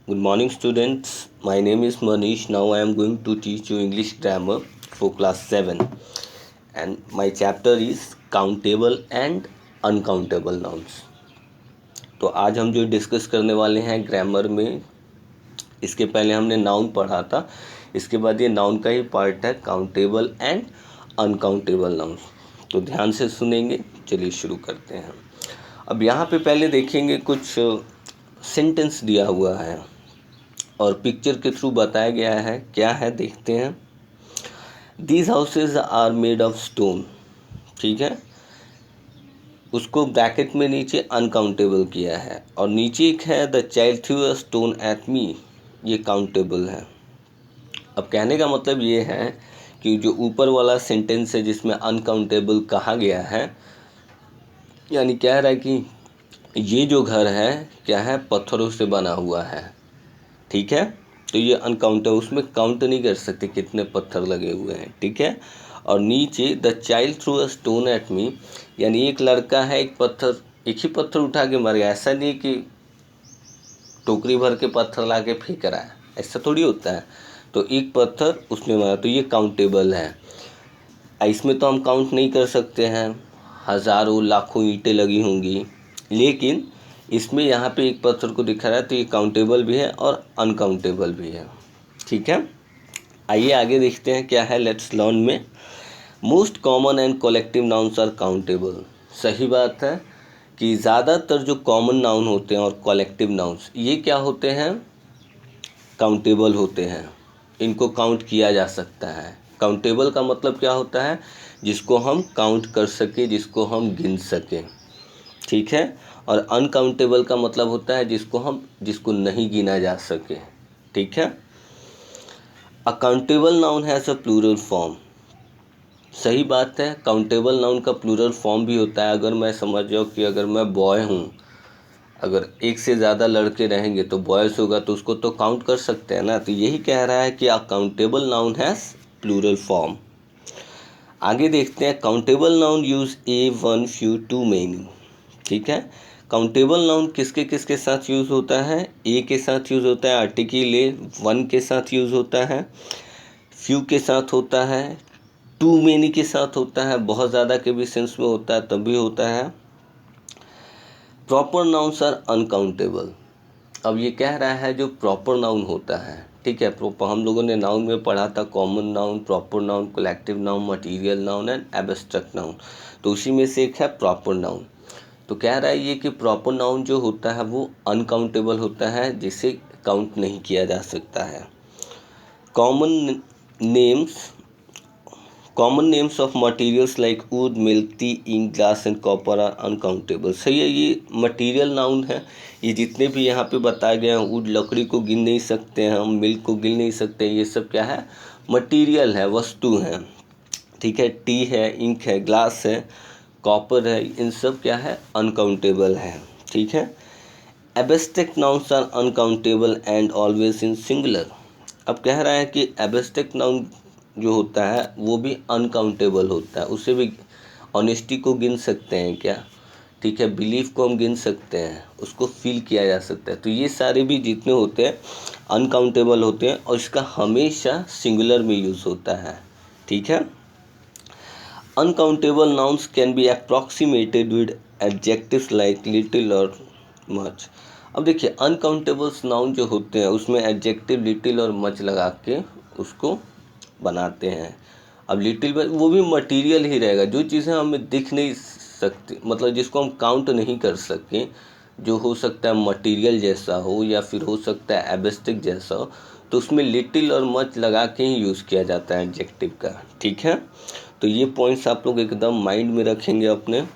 Good morning, students. My name is Manish. Now I am going to teach you English grammar for class 7. And my chapter is countable and uncountable nouns. तो आज हम जो discuss करने वाले हैं grammar में, इसके पहले हमने नाउन पढ़ा था, इसके बाद ये नाउन का ही पार्ट है काउंटेबल एंड अनकाउंटेबल नाउन्स। तो ध्यान से सुनेंगे। चलिए शुरू करते हैं। अब यहाँ पे पहले देखेंगे कुछ सेंटेंस दिया हुआ है और पिक्चर के थ्रू बताया गया है। क्या है देखते हैं। These houses are made of stone, ठीक है। उसको ब्रैकेट में नीचे अनकाउंटेबल किया है और नीचे एक है the child through a stone at me, ये काउंटेबल है। अब कहने का मतलब ये है कि जो ऊपर वाला सेंटेंस है जिसमें अनकाउंटेबल कहा गया है, यानी कह रहा है कि ये जो घर है क्या है, पत्थरों से बना हुआ है, ठीक है। तो ये अनकाउंटेबल, उसमें काउंट नहीं कर सकते कितने पत्थर लगे हुए हैं, ठीक है। और नीचे the child through a stone at me, यानी एक लड़का है एक ही पत्थर उठा के मर गया। ऐसा नहीं कि टोकरी भर के पत्थर ला के फेंक रहा है, ऐसा थोड़ी होता है। तो एक पत्थर उसने मारा, तो ये काउंटेबल है। इसमें तो हम काउंट नहीं कर सकते हैं, हज़ारों लाखों ईंटें लगी होंगी, लेकिन इसमें यहाँ पे एक पत्थर को दिखा रहा है, तो ये काउंटेबल भी है और अनकाउंटेबल भी है, ठीक है। आइए आगे देखते हैं क्या है। लेट्स लर्न में most common and collective nouns are countable. सही बात है कि ज़्यादातर जो कॉमन नाउन होते हैं और कलेक्टिव नाउन्स, ये क्या होते हैं, काउंटेबल होते हैं। इनको काउंट किया जा सकता है। काउंटेबल का मतलब क्या होता है, जिसको हम काउंट कर सके, जिसको हम गिन सकें, ठीक है। और अनकाउंटेबल का मतलब होता है जिसको नहीं गिना जा सके, ठीक है। A countable noun has a plural form. सही बात है, काउंटेबल नाउन का प्लूरल फॉर्म भी होता है। अगर मैं समझ जाऊँ कि अगर मैं बॉय हूँ, अगर एक से ज़्यादा लड़के रहेंगे तो बॉयज़ होगा, तो उसको तो काउंट कर सकते हैं ना। तो यही कह रहा है कि a countable noun has plural form. आगे देखते हैं। Countable noun use a one few too many, ठीक है। काउंटेबल नाउन किसके किसके साथ यूज़ होता है, ए के साथ यूज़ होता है, आर्टिकल ए, वन के साथ यूज़ होता है, फ्यू के साथ होता है, टू मेनी के साथ होता है, बहुत ज़्यादा के भी सेंस में होता है तब भी होता है। Proper nouns are uncountable. अब ये कह रहा है जो प्रॉपर नाउन होता है, ठीक है। प्रॉपर हम लोगों ने नाउन में पढ़ा था common noun, proper noun, collective noun, material noun and abstract noun. तो उसी में से एक है प्रॉपर नाउन। तो कह रहा है ये कि प्रॉपर नाउन जो होता है वो अनकाउंटेबल होता है, जिसे काउंट नहीं किया जा सकता है। Common names of materials like wood, milk, tea, ink, glass and copper are uncountable. सही है, ये मटेरियल नाउन है। ये जितने भी यहाँ पे बताए गए हैं, वुड लकड़ी को गिन नहीं सकते हैं हम, मिल्क को गिन नहीं सकते हैं, ये सब क्या है, मटेरियल है, वस्तु हैं, ठीक है। टी है, इंक है, ग्लास है, कॉपर है, इन सब क्या है, अनकाउंटेबल है, ठीक है। Abstract nouns are uncountable and always in singular. अब कह रहा है कि एब्स्ट्रैक्ट नाउन जो होता है वो भी अनकाउंटेबल होता है। उसे भी ऑनेस्टी को गिन सकते हैं क्या, ठीक है, बिलीफ को हम गिन सकते हैं, उसको फील किया जा सकता है। तो ये सारे भी जितने होते हैं अनकाउंटेबल होते हैं और इसका हमेशा सिंगुलर में यूज़ होता है, ठीक है। Uncountable nouns can be approximated with adjectives like little और मच। अब देखिए अनकाउंटेबल्स नाउन जो होते हैं उसमें एडजेक्टिव लिटिल और मच लगा के उसको बनाते हैं। अब लिटिल वो भी मटेरियल ही रहेगा, जो चीज़ें हमें दिख नहीं सकती, मतलब जिसको हम काउंट नहीं कर सकें, जो हो सकता है मटेरियल जैसा हो या फिर हो सकता है एब्स्ट्रैक्ट जैसा हो, तो उसमें लिटिल और मच लगा के ही यूज़ किया जाता है एडजेक्टिव का, ठीक है। तो ये पॉइंट्स आप लोग एकदम माइंड में रखेंगे अपने।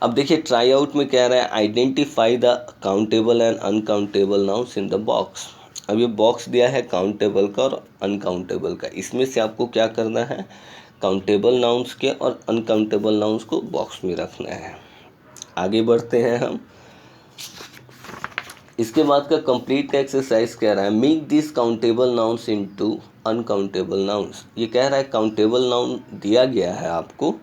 अब देखिए ट्राई आउट में कह रहा है identify the countable and uncountable nouns in the box. अब ये बॉक्स दिया है काउंटेबल का और अनकाउंटेबल का, इसमें से आपको क्या करना है, काउंटेबल नाउन्स के और अनकाउंटेबल नाउन्स को बॉक्स में रखना है। आगे बढ़ते हैं हम। इसके बाद का कंप्लीट एक्सरसाइज कह रहा है make this countable nouns into uncountable nouns. ये कह रहा है काउंटेबल नाउन दिया गया है आपको,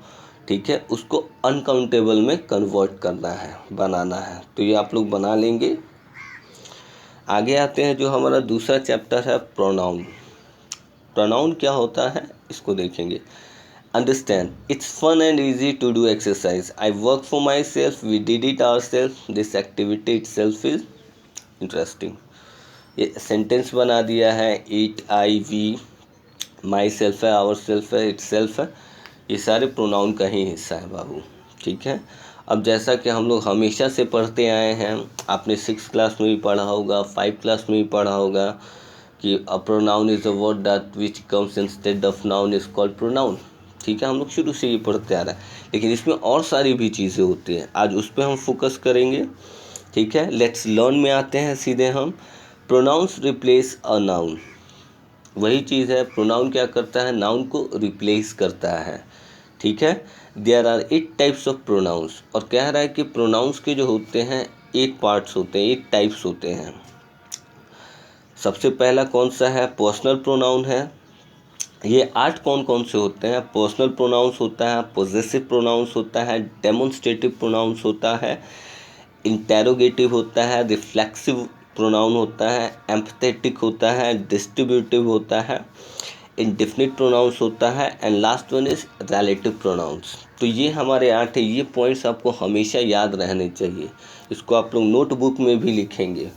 ठीक है, उसको अनकाउंटेबल में कन्वर्ट करना है, बनाना है। तो ये आप लोग बना लेंगे। आगे आते हैं, जो हमारा दूसरा चैप्टर है प्रोनाउन। प्रोनाउन क्या होता है इसको देखेंगे। Understand, it's fun and easy to do exercise, I work for myself, we did it ourself, this activity itself is interesting. ये सेंटेंस बना दिया है, it, I, we, myself है, आवर सेल्फ है, itself है, ये सारे pronoun का ही हिस्सा है बाबू। ठीक है। अब जैसा कि हम लोग हमेशा से पढ़ते आए हैं, आपने 6 क्लास में भी पढ़ा होगा, 5 क्लास में भी पढ़ा होगा कि a pronoun is a word that which comes instead of noun is called pronoun. ठीक है, हम लोग शुरू से ये पढ़ते आ रहा है, लेकिन इसमें और सारी भी चीज़ें होती हैं, आज उस पर हम फोकस करेंगे। ठीक है, लेट्स लर्न में आते हैं सीधे हम। प्रोनाउंस रिप्लेस अ नाउन, वही चीज़ है, प्रोनाउन क्या करता है, नाउन को रिप्लेस करता है। ठीक है, there are 8 types of pronouns, और कह रहा है कि प्रोनाउंस के जो होते हैं 8 पार्ट्स होते हैं, 8 टाइप्स होते हैं। सबसे पहला कौन सा है, पर्सनल प्रोनाउन है। ये 8 कौन कौन से होते हैं, पर्सनल प्रोनाउंस होता है, पोजेसिव प्रोनाउंस होता है, डेमोन्स्ट्रेटिव प्रोनाउंस होता है, इंटेरोगेटिव होता है, रिफ्लेक्सिव प्रोनाउन होता है, एम्पथेटिक होता है, डिस्ट्रीब्यूटिव होता है, इंडेफिनिट प्रोनाउंस होता है, and last one is relative pronouns. तो ये हमारे 8 है, ये पॉइंट्स आपको हमेशा याद रहने चाहिए, इसको आप लोग नोटबुक में भी लिखेंगे।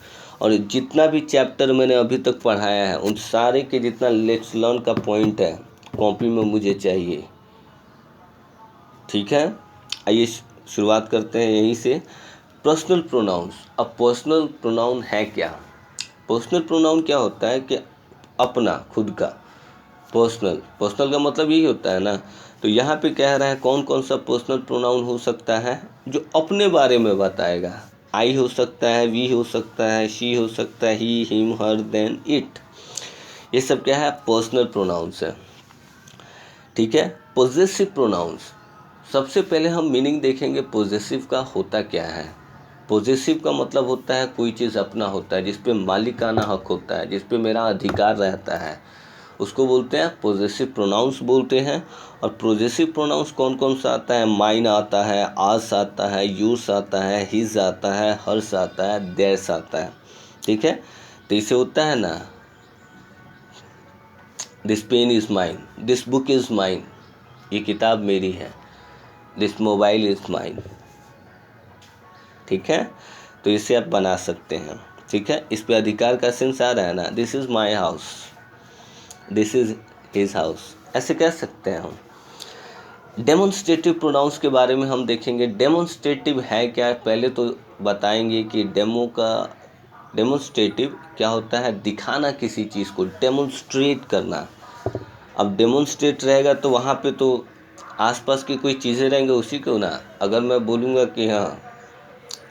और जितना भी चैप्टर मैंने अभी तक पढ़ाया है, उन सारे के जितना लेट्स लर्न का पॉइंट है, कॉपी में मुझे चाहिए। ठीक है, आइए शुरुआत करते हैं यहीं से। Personal pronouns. अब पर्सनल प्रोनाउन है क्या, पर्सनल प्रोनाउन क्या होता है कि अपना, खुद का। पर्सनल, पर्सनल का मतलब यही होता है ना। तो यहाँ पे कह रहा है कौन कौन सा पर्सनल प्रोनाउन हो सकता है, जो अपने बारे में बताएगा। आई हो सकता है, वी हो सकता है, शी हो सकता है, ही, हिम, हर, देन, इट, ये सब क्या है, पर्सनल प्रोनाउंस है। ठीक है, पोजेसिव प्रोनाउंस। सबसे पहले हम मीनिंग देखेंगे पोजेसिव का होता क्या है। पोजेसिव का मतलब होता है कोई चीज़ अपना होता है, जिस पे मालिकाना हक होता है, जिस पे मेरा अधिकार रहता है, उसको बोलते हैं पोजेसिव प्रोनाउंस बोलते हैं। और पोजेसिव प्रोनाउंस कौन कौन सा आता है, माइन आता है, आस आता है, यूर्स आता है, हिज आता है, हर्स आता है, देयर्स आता है। ठीक है, तो इसे होता है ना, this pen is mine, this book is mine, ये किताब मेरी है, दिस मोबाइल इज़ माइन। ठीक है, तो इसे आप बना सकते हैं। ठीक है, इस पे अधिकार का सेंस आ रहा है ना, this is my house, this is his house, ऐसे कह सकते हैं हम। डेमोन्स्ट्रेटिव प्रोनाउंस के बारे में हम देखेंगे। डेमोन्स्ट्रेटिव है क्या, पहले तो बताएंगे कि डेमोन्स्ट्रेटिव क्या होता है, दिखाना किसी चीज़ को, डेमोन्स्ट्रेट करना। अब डेमोन्स्ट्रेट रहेगा तो वहाँ पे तो आसपास की कोई चीज़ें रहेंगे उसी को ना। अगर मैं बोलूँगा कि हाँ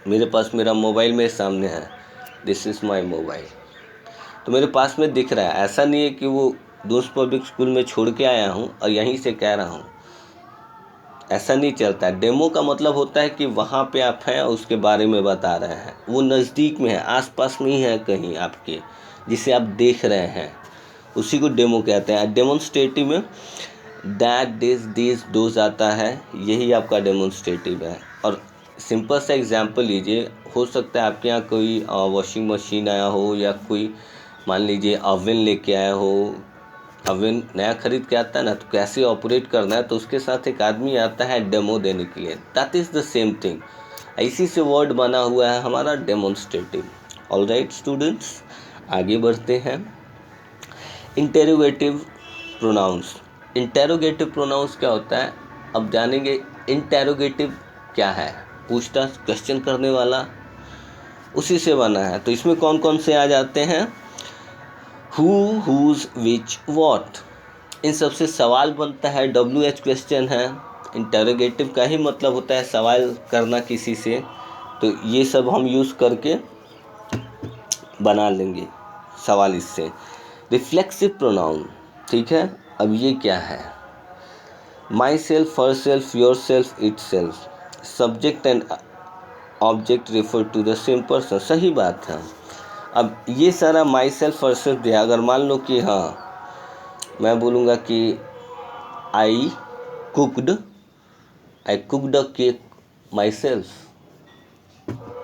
मेरे पास मेरा मोबाइल मेरे सामने है, दिस इज़ माई मोबाइल, तो मेरे पास में दिख रहा है, ऐसा नहीं है कि वो दोस्त पब्लिक स्कूल में छोड़ के आया हूँ और यहीं से कह रहा हूँ, ऐसा नहीं चलता है। डेमो का मतलब होता है कि वहाँ पे आप हैं, उसके बारे में बता रहे हैं, वो नज़दीक में है, आसपास में ही है कहीं आपके, जिसे आप देख रहे हैं, उसी को डेमो कहते हैं। डेमोन्स्ट्रेटिव में दैट, दिस, दोज आता है, यही आपका डेमोन्स्ट्रेटिव है। और सिंपल सा एग्जांपल लीजिए, हो सकता है आपके यहाँ कोई वॉशिंग मशीन आया हो, या कोई मान लीजिए ओवन लेके आया हो, ओवन नया खरीद के आता है ना, तो कैसे ऑपरेट करना है, तो उसके साथ एक आदमी आता है डेमो देने के लिए, that is the same thing. इसी से वर्ड बना हुआ है हमारा डेमोन्स्ट्रेटिव। ऑलराइट स्टूडेंट्स, आगे बढ़ते हैं। Interrogative pronounce. इंटेरोगेटिव प्रोनाउंस क्या होता है, अब जानेंगे। इंटेरोगेटिव क्या है, पूछताछ, क्वेश्चन करने वाला, उसी से बना है। तो इसमें कौन कौन से आ जाते हैं, हु, हुज, विच, व्हाट, इन सब से सवाल बनता है, WH क्वेश्चन है। इंटेरोगेटिव का ही मतलब होता है सवाल करना किसी से, तो ये सब हम यूज़ करके बना लेंगे सवाल इससे। रिफ्लेक्सिव प्रोनाउन, ठीक है, अब ये क्या है, myself, herself, yourself, itself, subject and object refer to the same person, सही बात है। अब ये सारा माई सेल्फ, हर सेल्फ दिया, अगर मान लो कि हाँ मैं बोलूँगा कि I cooked a cake myself,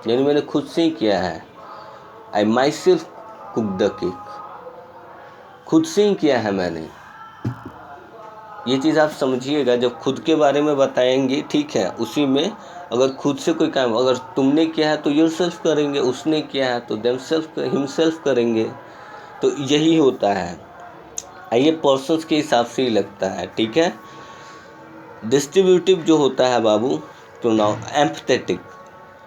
यानी मैंने खुद से ही किया है, I myself cook the cake, खुद से ही किया है मैंने। ये चीज़ आप समझिएगा, जब खुद के बारे में बताएंगे, ठीक है, उसी में अगर खुद से कोई काम, अगर तुमने किया है तो योर सेल्फ करेंगे, उसने किया है तो देम सेल्फ हिमसेल्फ करेंगे। तो यही होता है, ये पर्सन्स के हिसाब से ही लगता है, ठीक है। डिस्ट्रीब्यूटिव जो होता है बाबू प्रोनाउन, एम्पथेटिक,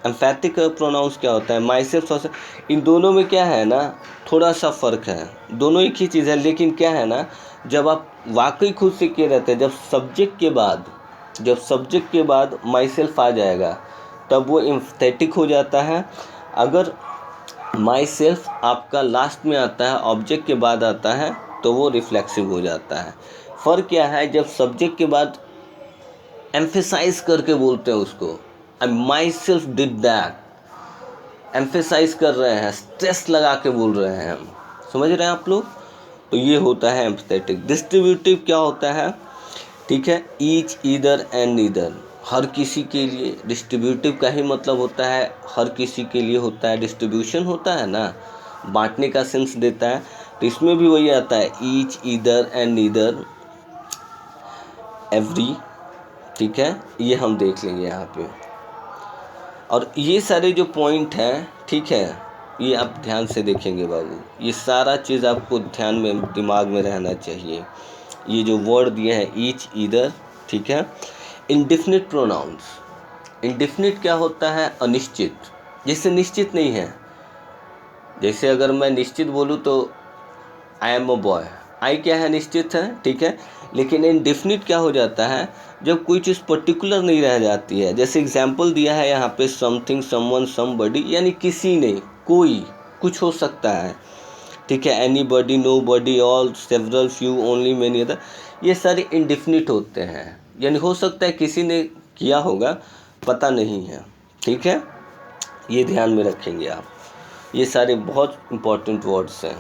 एम्फैटिक प्रोनाउंस क्या होता है, माई सेल्फ और, इन दोनों में क्या है ना, थोड़ा सा फ़र्क है। दोनों एक ही चीज़ है, लेकिन क्या है ना, जब आप वाकई खुद से किए रहते हैं, जब सब्जेक्ट के बाद माई सेल्फ आ जाएगा तब वो एम्फैटिक हो जाता है। अगर माई सेल्फ आपका लास्ट में आता है, ऑब्जेक्ट के बाद आता है, तो वो रिफ्लेक्सिव हो जाता है। फ़र्क क्या है, जब सब्जेक्ट के बाद एम्फेसाइज करके बोलते हैं उसको, I myself did that, emphasize कर रहे हैं, स्ट्रेस लगा के बोल रहे हैं हम, समझ रहे हैं आप लोग। तो ये होता है एम्फेटिक। डिस्ट्रीब्यूटिव क्या होता है, ठीक है, ईच, ईदर एंड नीदर, हर किसी के लिए। डिस्ट्रीब्यूटिव का ही मतलब होता है हर किसी के लिए होता है, डिस्ट्रीब्यूशन होता है ना, बांटने का सेंस देता है। तो इसमें भी वही आता है, each, either and neither, every, ठीक है, ये हम देख लेंगे यहाँ पे। और ये सारे जो पॉइंट हैं, ठीक है, ये आप ध्यान से देखेंगे बाबू, ये सारा चीज़ आपको ध्यान में, दिमाग में रहना चाहिए। ये जो वर्ड दिए हैं, ईच, ईदर, ठीक है। इंडेफिनिट प्रोनाउंस, इंडेफिनिट क्या होता है, अनिश्चित, जैसे निश्चित नहीं है। जैसे अगर मैं निश्चित बोलूँ तो आई एम अ बॉय, आई क्या है, निश्चित है, ठीक है। लेकिन इंडेफिनिट क्या हो जाता है, जब कोई चीज़ पर्टिकुलर नहीं रह जाती है। जैसे एग्जाम्पल दिया है यहाँ पे, समथिंग, समवन, समबडी, यानी किसी ने, कोई, कुछ हो सकता है, ठीक है। Anybody, nobody, all, several, few, only, many other, ये सारे इंडेफिनिट होते हैं। यानी हो सकता है किसी ने किया होगा, पता नहीं है, ठीक है। ये ध्यान में रखेंगे आप, ये सारे बहुत इंपॉर्टेंट वर्ड्स हैं।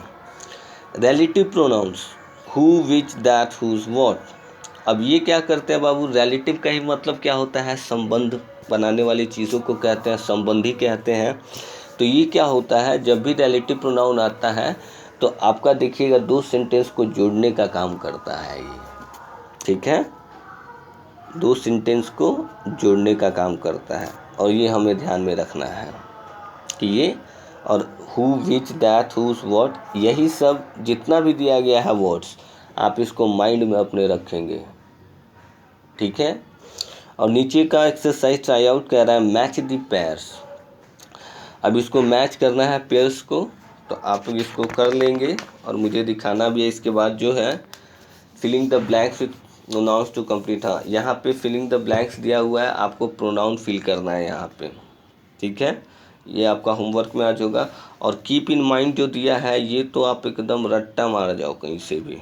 Relative pronouns, who, which, that, whose, what. अब ये क्या करते हैं बाबू, रिलेटिव का ही मतलब क्या होता है, संबंध बनाने वाली चीज़ों को कहते हैं, संबंधी कहते हैं। तो ये क्या होता है, जब भी रिलेटिव प्रोनाउन आता है तो आपका देखिएगा दो सेंटेंस को जोड़ने का काम करता है ये, ठीक है, दो सेंटेंस को जोड़ने का काम करता है। और ये हमें ध्यान में रखना है कि ये, और who, which, that, whose, what, यही सब जितना भी दिया गया है वर्ड्स, आप इसको माइंड में अपने रखेंगे, ठीक है। और नीचे का एक्सरसाइज ट्राई आउट कह रहा है, मैच द पेयर्स। अब इसको मैच करना है पेयर्स को, तो आप लोग इसको कर लेंगे और मुझे दिखाना भी है। इसके बाद जो है, filling the blanks with pronouns to complete. हाँ, यहाँ पे फिलिंग द ब्लैंक्स दिया हुआ है, आपको प्रोनाउन फिल करना है यहाँ पे, ठीक है। ये आपका होमवर्क में आज होगा। और कीप इन माइंड जो दिया है, ये तो आप एकदम रट्टा मार जाओ कहीं से भी,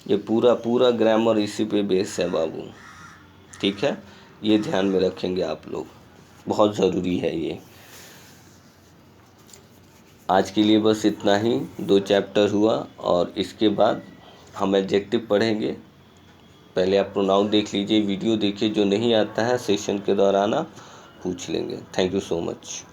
ये पूरा ग्रामर इसी पे बेस है बाबू, ठीक है। ये ध्यान में रखेंगे आप लोग, बहुत ज़रूरी है ये। आज के लिए बस इतना ही, 2 चैप्टर हुआ और इसके बाद हम एडजेक्टिव पढ़ेंगे। पहले आप प्रोनाउन देख लीजिए, वीडियो देखिए, जो नहीं आता है सेशन के दौरान आप पूछ लेंगे। Thank you so much.